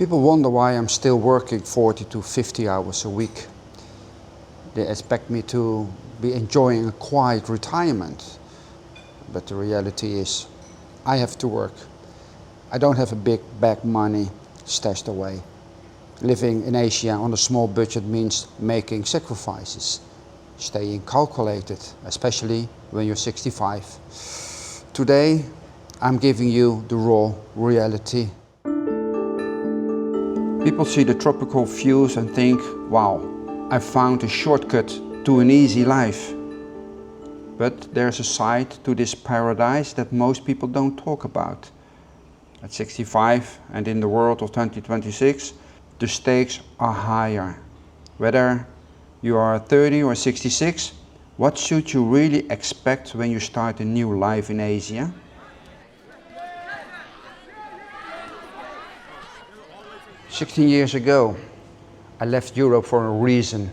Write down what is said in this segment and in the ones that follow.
People wonder why I'm still working 40 to 50 hours a week. They expect me to be enjoying a quiet retirement. But the reality is, I have to work. I don't have a big bag money stashed away. Living in Asia on a small budget means making sacrifices, staying calculated, especially when you're 65. Today, I'm giving you the raw reality. People see the tropical views and think, wow, I found a shortcut to an easy life. But there's a side to this paradise that most people don't talk about. At 65 and in the world of 2026, the stakes are higher. Whether you are 30 or 66, what should you really expect when you start a new life in Asia? "16 years ago, I left Europe for a reason.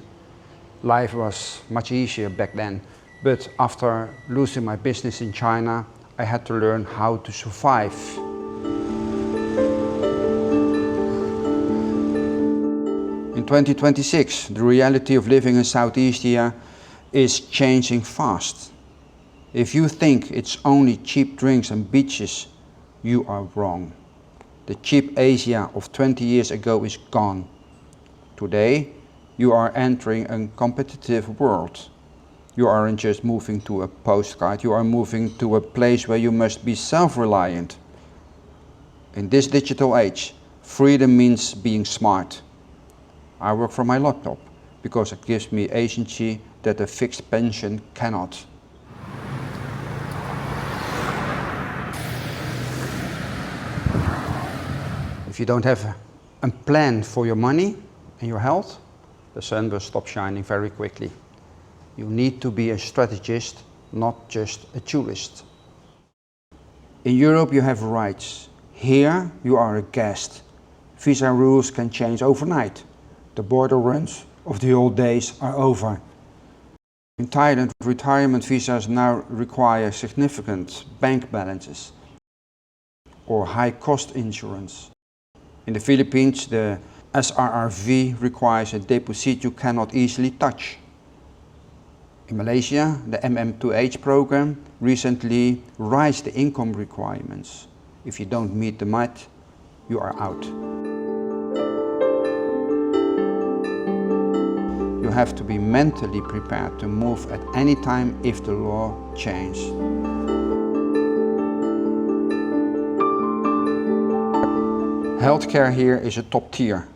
Life was much easier back then, but after losing my business in China, I had to learn how to survive. In 2026, the reality of living in Southeast Asia is changing fast. If you think it's only cheap drinks and beaches, you are wrong. The cheap Asia of 20 years ago is gone. Today, you are entering a competitive world. You aren't just moving to a postcard, you are moving to a place where you must be self-reliant. In this digital age, freedom means being smart. I work from my laptop because it gives me agency that a fixed pension cannot. If you don't have a plan for your money and your health, the sun will stop shining very quickly. You need to be a strategist, not just a tourist. In Europe you have rights. Here you are a guest. Visa rules can change overnight. The border runs of the old days are over. In Thailand, retirement visas now require significant bank balances or high-cost insurance. In the Philippines, the SRRV requires a deposit you cannot easily touch. In Malaysia, the MM2H program recently raised the income requirements. If you don't meet the MAT, you are out. You have to be mentally prepared to move at any time if the law changes. Healthcare here is a top tier,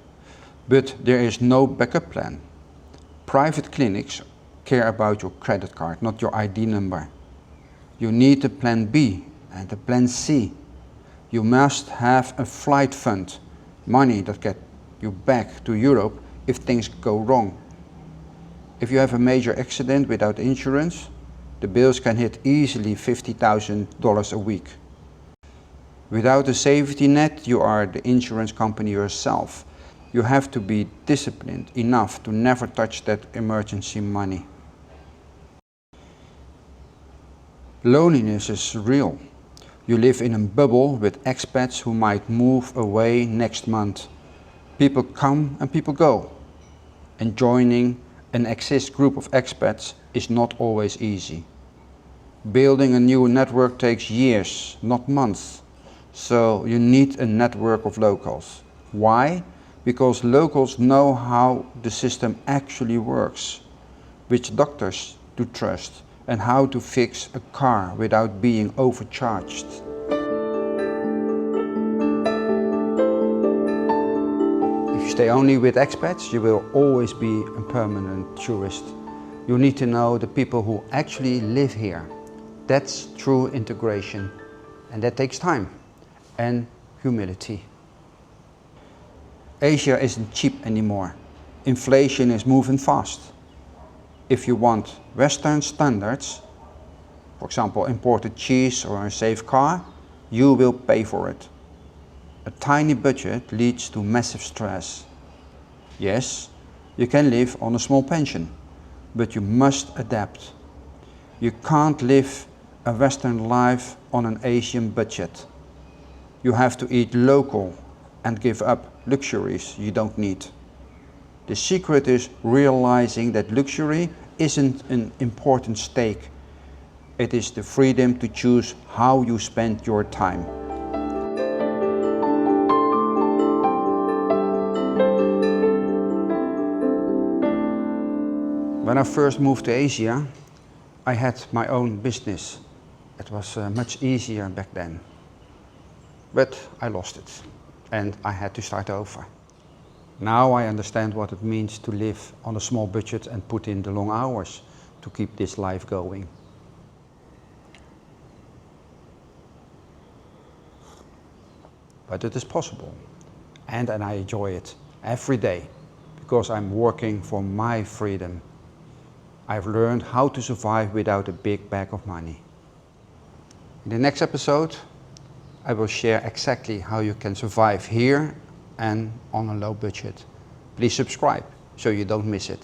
but there is no backup plan. Private clinics care about your credit card, not your ID number. You need a plan B and a plan C. You must have a flight fund, money that gets you back to Europe if things go wrong. If you have a major accident without insurance, the bills can hit easily $50,000 a week. Without a safety net, you are the insurance company yourself. You have to be disciplined enough to never touch that emergency money. Loneliness is real. You live in a bubble with expats who might move away next month. People come and people go. And joining an exist group of expats is not always easy. Building a new network takes years, not months. So you need a network of locals. Why? Because locals know how the system actually works, which doctors to trust, and how to fix a car without being overcharged. If you stay only with expats, you will always be a permanent tourist. You need to know the people who actually live here. That's true integration, and that takes time and humility. Asia isn't cheap anymore. Inflation is moving fast. If you want Western standards, for example imported cheese or a safe car, you will pay for it. A tiny budget leads to massive stress. Yes, you can live on a small pension, but you must adapt. You can't live a Western life on an Asian budget. You have to eat local and give up luxuries you don't need. The secret is realizing that luxury isn't an important stake. It is the freedom to choose how you spend your time. When I first moved to Asia, I had my own business. It was much easier back then. But I lost it and I had to start over. Now I understand what it means to live on a small budget and put in the long hours to keep this life going. But it is possible, and I enjoy it every day because I'm working for my freedom. I've learned how to survive without a big bag of money. In the next episode, I will share exactly how you can survive here and on a low budget. Please subscribe so you don't miss it.